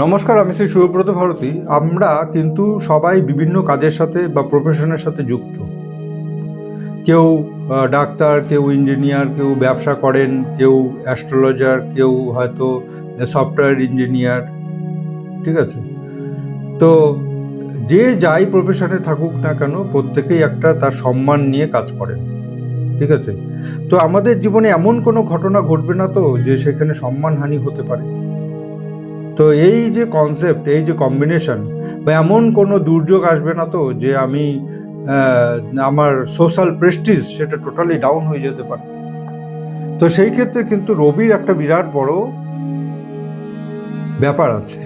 নমস্কার, আমি শ্রী সুব্রত ভারতী। আমরা কিন্তু সবাই বিভিন্ন কাজের সাথে বা প্রফেশনের সাথে যুক্ত। কেউ ডাক্তার, কেউ ইঞ্জিনিয়ার, কেউ ব্যবসা করেন, কেউ অ্যাস্ট্রোলজার, কেউ হয়তো সফটওয়্যার ইঞ্জিনিয়ার। ঠিক আছে, তো যে যাই প্রফেশনে থাকুক না কেন, প্রত্যেকেই একটা তার সম্মান নিয়ে কাজ করেন। ঠিক আছে, তো আমাদের জীবনে এমন কোনো ঘটনা ঘটবে না তো যে সেখানে সম্মানহানি হতে পারে। তো এই যে কনসেপ্ট, এই যে কম্বিনেশন, বা এমন কোনো দুর্যোগ আসবে না তো যে আমি আমার সোশ্যাল প্রেস্টিজ সেটা টোটালি ডাউন হয়ে যেতে পারে। তো সেই ক্ষেত্রে কিন্তু রবির একটা বিরাট বড় ব্যাপার আছে।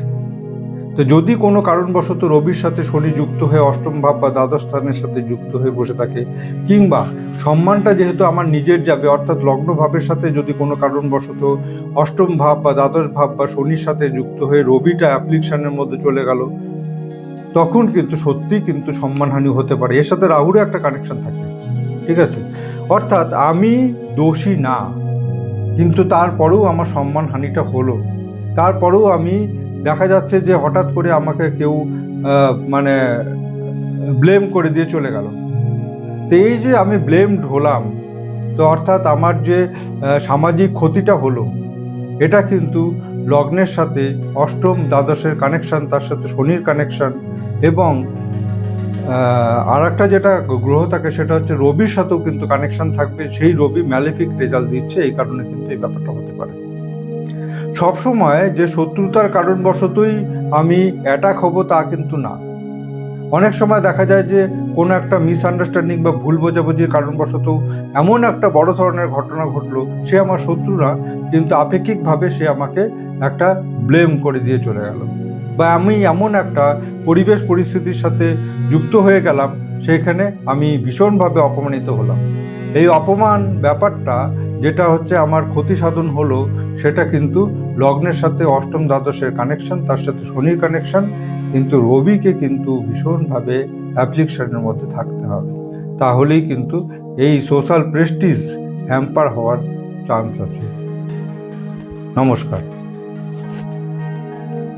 তো যদি কোনো কারণবশত রবির সাথে শনি যুক্ত হয়ে অষ্টম ভাব বা দ্বাদশ স্থানের সাথে যুক্ত হয়ে বসে থাকে, কিংবা সম্মানটা যেহেতু আমার নিজের যাবে, অর্থাৎ লগ্ন ভাবের সাথে যদি কোনো কারণবশত অষ্টম ভাব বা দ্বাদশ ভাব বা শনির সাথে যুক্ত হয়ে রবিটা অ্যাপ্লিকেশনের মধ্যে চলে গেল, তখন কিন্তু সত্যিই কিন্তু সম্মানহানি হতে পারে। এর সাথে রাহুরও একটা কানেকশন থাকে। ঠিক আছে, অর্থাৎ আমি দোষী না, কিন্তু তারপরেও আমার সম্মানহানিটা হলো। তারপরেও আমি দেখা যাচ্ছে যে হঠাৎ করে আমাকে কেউ মানে ব্লেম করে দিয়ে চলে গেল। তো এই যে আমি ব্লেমড হলাম, তো অর্থাৎ আমার যে সামাজিক ক্ষতিটা হলো, এটা কিন্তু লগ্নের সাথে অষ্টম দ্বাদশের কানেকশন, তার সাথে শনির কানেকশন, এবং আর একটা যেটা গ্রহ থাকে সেটা হচ্ছে রবির সাথেও কিন্তু কানেকশন থাকবে। সেই রবি ম্যালেফিক রেজাল্ট দিচ্ছে, এই কারণে কিন্তু এই ব্যাপারটা হতে পারে। সবসময় যে শত্রুতার কারণবশতই আমি অ্যাটাক হব তা কিন্তু না। অনেক সময় দেখা যায় যে কোনো একটা মিসআন্ডারস্ট্যান্ডিং বা ভুল বোঝাবুঝির কারণবশত এমন একটা বড় ধরনের ঘটনা ঘটলো, সে আমার শত্রুরা কিন্তু আপেক্ষিকভাবে সে আমাকে একটা ব্লেম করে দিয়ে চলে গেল, বা আমি এমন একটা পরিবেশ পরিস্থিতির সাথে যুক্ত হয়ে গেলাম, সেখানে আমি ভীষণভাবে অপমানিত হলাম। এই অপমান ব্যাপারটা যেটা হচ্ছে আমার ক্ষতি সাধন হলো, সেটা কিন্তু লগ্নের সাথে অষ্টম দ্বাদশের কানেকশন, তার সাথে শনির কানেকশন, কিন্তু রবিকে কিন্তু ভীষণভাবে অ্যাপ্লিকেশনের মধ্যে থাকতে হবে। তাহলেই কিন্তু এই সোশ্যাল প্রেস্টিজ হ্যাম্পার হওয়ার চান্স আছে। নমস্কার।